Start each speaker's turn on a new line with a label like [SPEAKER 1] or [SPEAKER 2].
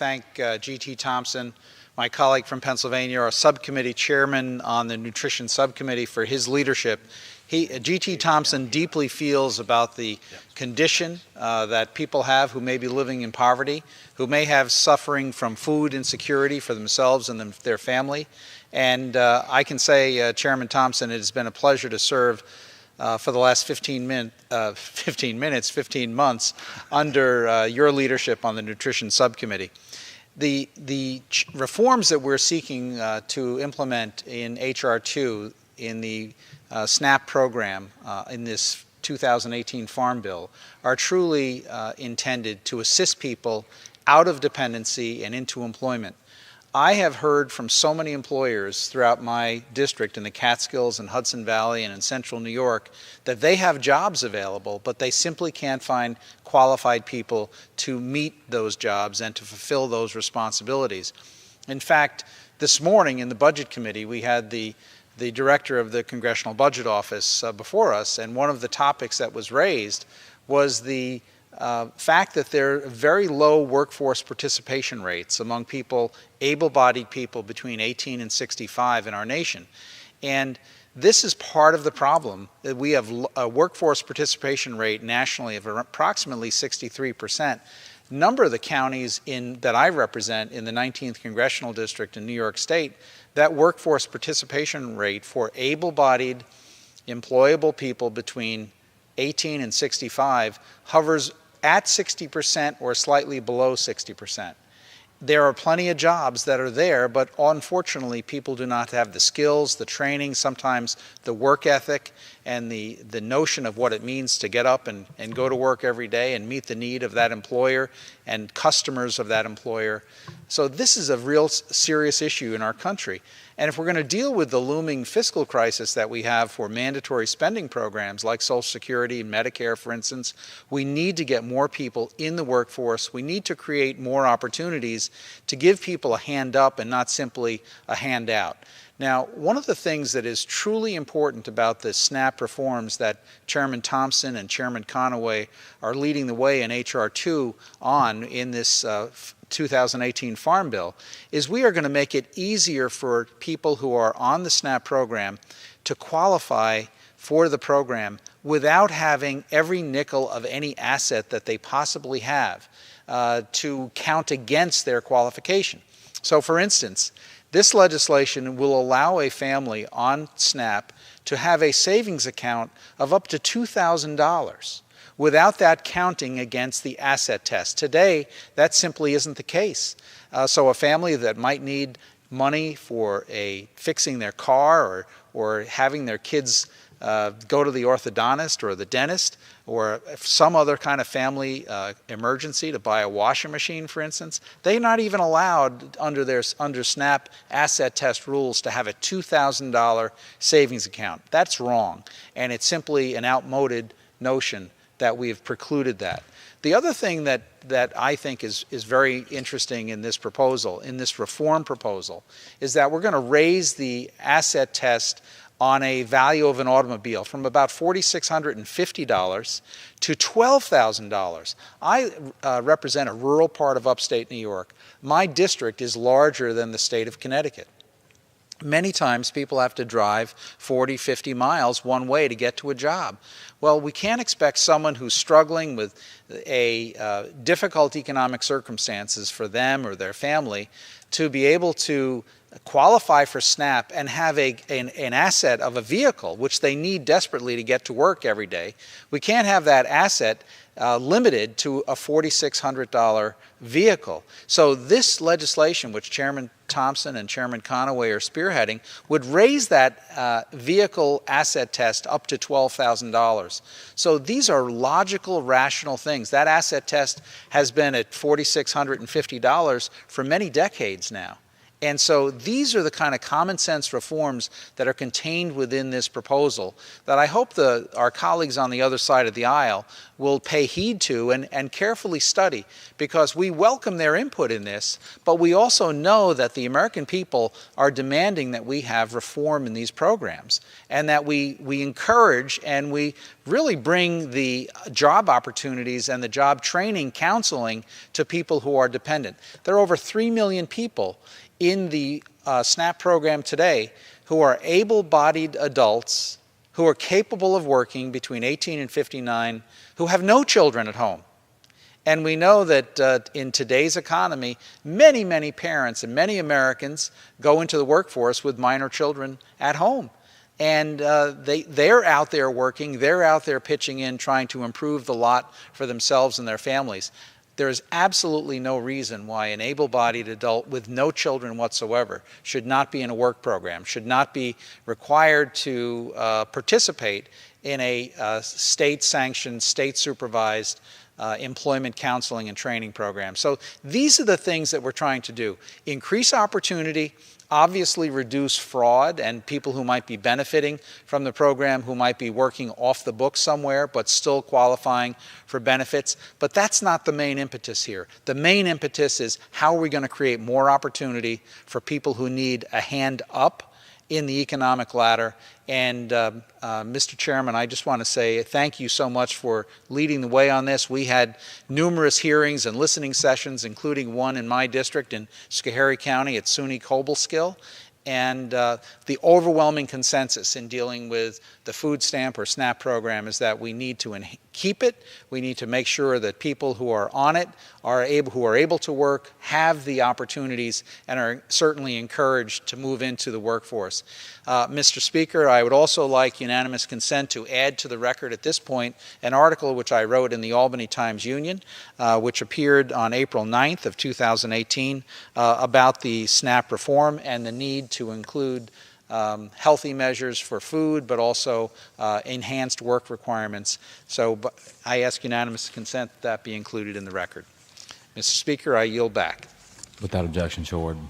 [SPEAKER 1] thank G.T. Thompson, my colleague from Pennsylvania, our subcommittee chairman on the nutrition subcommittee, for his leadership. G.T. Thompson deeply feels about the condition that people have who may be living in poverty, who may have suffering from food insecurity for themselves and their family. And I can say, Chairman Thompson, it has been a pleasure to serve for the last 15 months under your leadership on the Nutrition Subcommittee. The reforms that we're seeking to implement in H.R. 2 in the SNAP program in this 2018 Farm Bill are truly intended to assist people out of dependency and into employment. I have heard from so many employers throughout my district in the Catskills and Hudson Valley and in central New York that they have jobs available, but they simply can't find qualified people to meet those jobs and to fulfill those responsibilities. In fact, this morning in the Budget Committee, we had the director of the Congressional Budget Office before us, and one of the topics that was raised was the fact that there are very low workforce participation rates among people, able-bodied people between 18 and 65 in our nation. And this is part of the problem, that we have a workforce participation rate nationally of approximately 63%. A number of the counties that I represent in the 19th Congressional District in New York State, that workforce participation rate for able-bodied, employable people between 18 and 65 hovers at 60% or slightly below 60%. There are plenty of jobs that are there, but unfortunately people do not have the skills, the training, sometimes the work ethic, and the notion of what it means to get up and go to work every day and meet the need of that employer and customers of that employer. So this is a real serious issue in our country. And if we're going to deal with the looming fiscal crisis that we have for mandatory spending programs like Social Security and Medicare, for instance, we need to get more people in the workforce. We need to create more opportunities to give people a hand up and not simply a handout. Now, one of the things that is truly important about the SNAP reforms that Chairman Thompson and Chairman Conaway are leading the way in H.R. 2 on in this 2018 Farm Bill is we are going to make it easier for people who are on the SNAP program to qualify for the program without having every nickel of any asset that they possibly have to count against their qualification. So for instance, this legislation will allow a family on SNAP to have a savings account of up to $2,000 without that counting against the asset test. Today, that simply isn't the case. So a family that might need money for fixing their car or having their kids go to the orthodontist or the dentist, or some other kind of family emergency to buy a washing machine, for instance, they're not even allowed under SNAP asset test rules to have a $2,000 savings account. That's wrong, and it's simply an outmoded notion that we've precluded that. The other thing that I think is very interesting in this proposal, in this reform proposal, is that we're going to raise the asset test on a value of an automobile from about $4,650 to $12,000. I represent a rural part of upstate New York. My district is larger than the state of Connecticut. Many times people have to drive 40, 50 miles one way to get to a job. Well, we can't expect someone who's struggling with difficult economic circumstances for them or their family to be able to qualify for SNAP and have an asset of a vehicle, which they need desperately to get to work every day. We can't have that asset limited to a $4,600 vehicle. So this legislation, which Chairman Thompson and Chairman Conaway are spearheading, would raise that vehicle asset test up to $12,000. So these are logical, rational things. That asset test has been at $4,650 for many decades now. And so these are the kind of common sense reforms that are contained within this proposal that I hope our colleagues on the other side of the aisle will pay heed to and carefully study, because we welcome their input in this, but we also know that the American people are demanding that we have reform in these programs, and that we encourage and we really bring the job opportunities and the job training counseling to people who are dependent. There are over 3 million people in the SNAP program today who are able-bodied adults who are capable of working between 18 and 59, who have no children at home. And we know that in today's economy, many, many parents and many Americans go into the workforce with minor children at home. And they're out there working, they're out there pitching in, trying to improve the lot for themselves and their families. There is absolutely no reason why an able-bodied adult with no children whatsoever should not be in a work program, should not be required to participate in a state-sanctioned, state-supervised employment counseling and training program. So these are the things that we're trying to do. Increase opportunity, obviously reduce fraud and people who might be benefiting from the program, who might be working off the books somewhere but still qualifying for benefits. But that's not the main impetus here. The main impetus is how are we going to create more opportunity for people who need a hand up in the economic ladder. And Mr. Chairman, I just want to say thank you so much for leading the way on this. We had numerous hearings and listening sessions, including one in my district in Schoharie County at SUNY Cobleskill. And the overwhelming consensus in dealing with the food stamp or SNAP program is that we need to keep it. We need to make sure that people who are on it, who are able to work, have the opportunities and are certainly encouraged to move into the workforce. Mr. Speaker, I would also like unanimous consent to add to the record at this point an article which I wrote in the Albany Times-Union, which appeared on April 9th of 2018 about the SNAP reform and the need to include healthy measures for food, but also enhanced work requirements. So I ask unanimous consent that be included in the record. Mr. Speaker, I yield back.
[SPEAKER 2] Without objection, so ordered.